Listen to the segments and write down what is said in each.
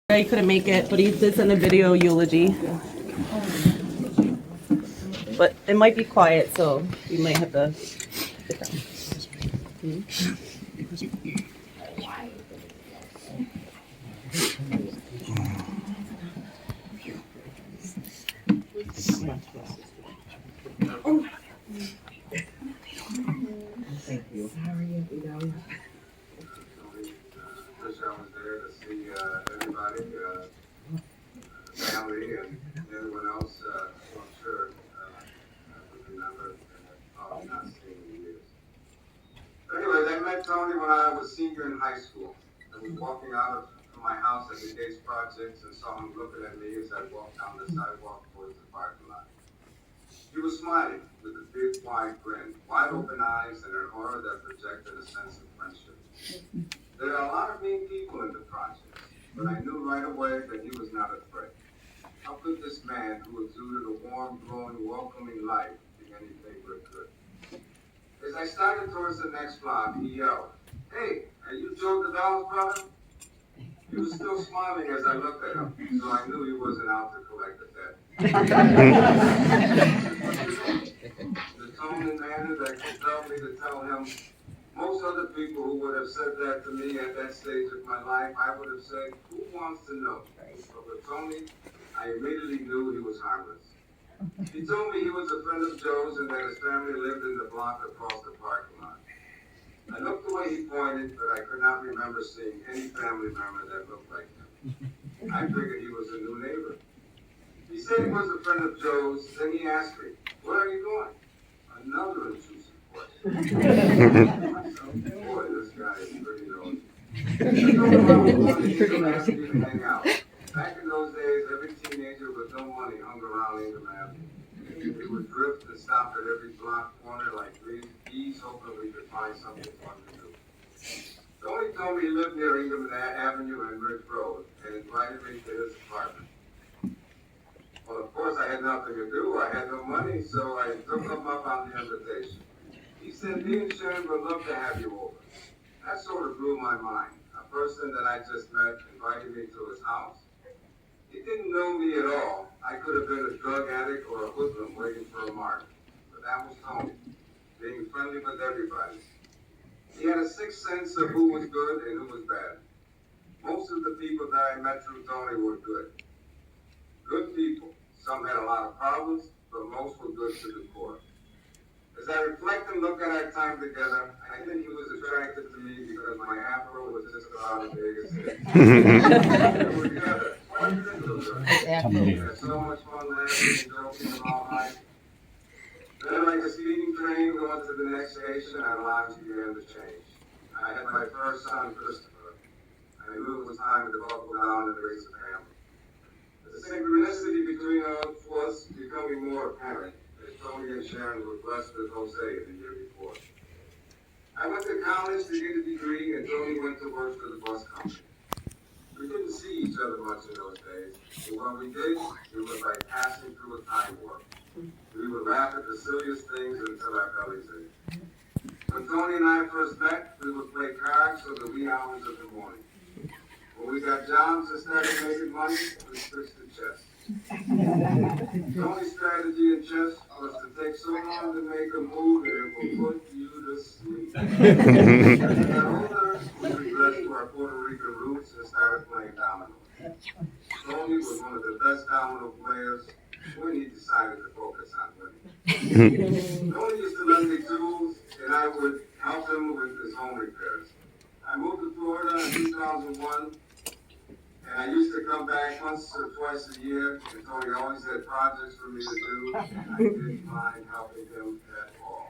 He couldn't make it, but he did send a video eulogy. But it might be quiet, so you might have to. Wish I was there to see everybody, family, and everyone else. So I'm sure would remember and have probably not seen in years. But anyways, I met Tony when I was senior in high school. I was walking out of my house at the Gates Projects and saw him looking at me as I walked down the sidewalk towards the parking lot. He was smiling with a big, wide grin, wide open eyes, and an aura that projected a sense of friendship. There are a lot of mean people in the projects, but I knew right away that he was not afraid. How could this man, who exuded a warm, glowing, welcoming light, be anything but good? As I started towards the next block, he yelled, "Hey, are you Joe DeDonald's brother?" He was still smiling as I looked at him, so I knew he wasn't out to collect the debt. The tone and manner that compelled me to tell him, most other people who would have said that to me at that stage of my life, I would have said, "Who wants to know?" But with Tony, I immediately knew he was harmless. He told me he was a friend of Joe's and that his family lived in the block across the parking lot. I looked the way he pointed, but I could not remember seeing any family member that looked like him. I figured he was a new neighbor. He said he was a friend of Joe's, then he asked me, "Where are you going?" Another intrusive question. Myself, boy, this guy is pretty nosy. Pretty nosy. To hang out. Back in those days, every teenager with no money hung around Ingham Avenue. We would drift and stop at every block corner like bees, hoping we could find something fun to do. Tony told me he lived near Ingham Avenue and Ridge Road and invited me to his apartment. Well, of course, I had nothing to do. I had no money, so I took him up on the invitation. He said, "Me and Sharon would love to have you over." That sort of blew my mind. A person that I just met invited me to his house. He didn't know me at all. I could have been a drug addict or a hoodlum waiting for a mark. But that was Tony, being friendly with everybody. He had a sixth sense of who was good and who was bad. Most of the people that I met through Tony were good. Good people. Some had a lot of problems, but most were good to the core. As I reflect and look at our time together, I think he was attracted to me because my afro was just about as big as his. We were together. What did it do? We had so much fun laughing and joking about life. Then, like a speeding train going to the next station, our lives began to change. I had my first son, Christopher. I knew it was time to buckle down and raise a family. The synchronicity between us was becoming more apparent as Tony and Sharon were blessed with Jose the year before. I went to college to get a degree and Tony went to work for the bus company. We didn't see each other much in those days, but when we did, it was like passing through a time warp. We would laugh at the silliest things until our bellies ached. When Tony and I first met, we would play cards till the wee hours of the morning. When we got jobs and started making money, we switched to chess. Tony's strategy in chess was to take so long to make a move that it will put you to sleep. As we got older, we regressed to our Puerto Rican roots and started playing dominoes. Tony was one of the best domino players when he decided to focus on winning. Tony used to lend me tools, and I would help him with his home repairs. I moved to Florida in 2001, and I used to come back once or twice a year, and Tony always had projects for me to do, and I didn't mind helping him at all.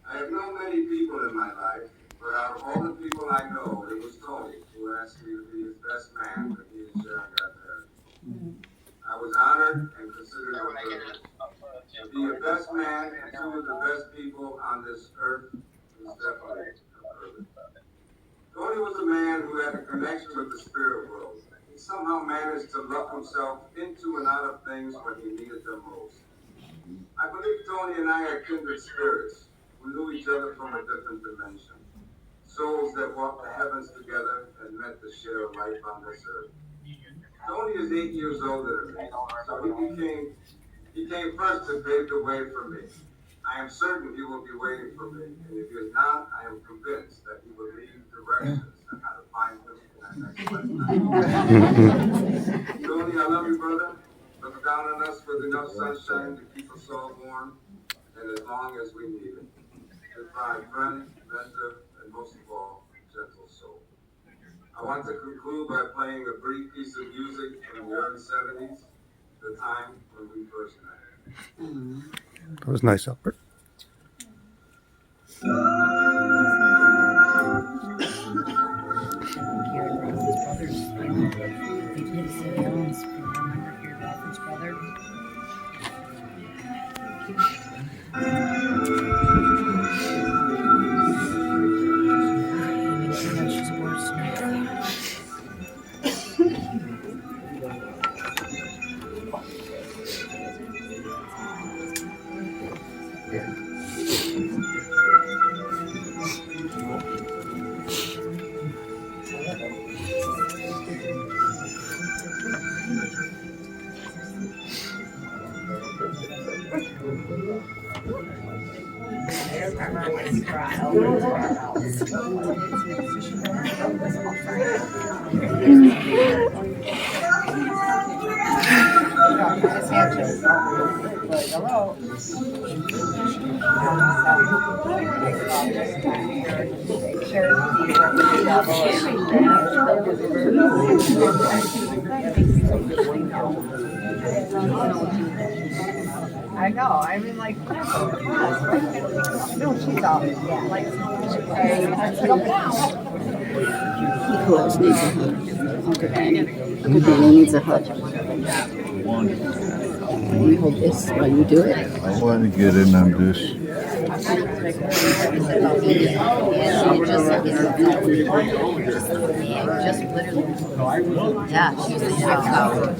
I have known many people in my life, but out of all the people I know, it was Tony who asked me to be his best man when he and Sharon got married. I was honored and considered a privilege. To be a best man and two of the best people on this earth is definitely a privilege. Tony was a man who had a connection with the spirit world. He somehow managed to luck himself into and out of things when he needed them most. I believe Tony and I are kindred spirits who knew each other from a different dimension. Souls that walked the heavens together and met to share life on this earth. Tony is 8 years older than me, so he came first to pave the way for me. I am certain he will be waiting for me, and if he is not, I am convinced that he will leave directions on how to find him in our next lifetime. Tony, I love you, brother. Look down on us with enough sunshine to keep us all warm, and as long as we need it. Goodbye, friend, mentor, and most of all, gentle soul. I want to conclude by playing a brief piece of music from the early 70s, the time when we first met. That was nice, Albert. I know. I mean, like, no, she's out. Like, Nicholas needs a hug. Uncle Danny. Uncle Danny needs a hug. Let me hold this while you do it. I want to get in on this. Just literally. Yeah, she's a shock power. I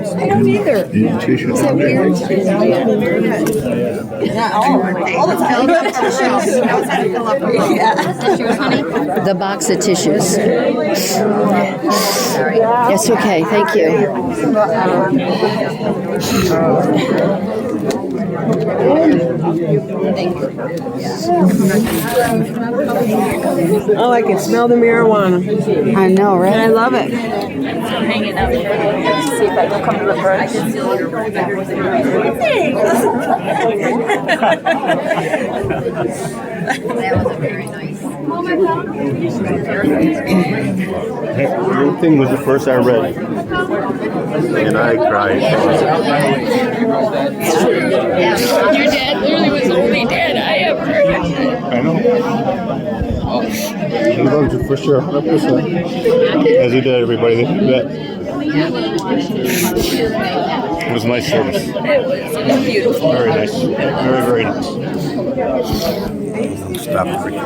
don't either. Is that weird? all the time. The box of tissues. Sorry. That's okay. Thank you. Oh, I can smell the marijuana. I know, right? And I love it. Hanging out here. See if I can come to the first. That was a very nice. Your thing was the first I read. And I cried. Your dad literally was the only dad I ever heard. I know. He loves you for sure, 100%. As he did everybody that. It was nice service. It was beautiful. Very nice. Very, very nice. Stop recording.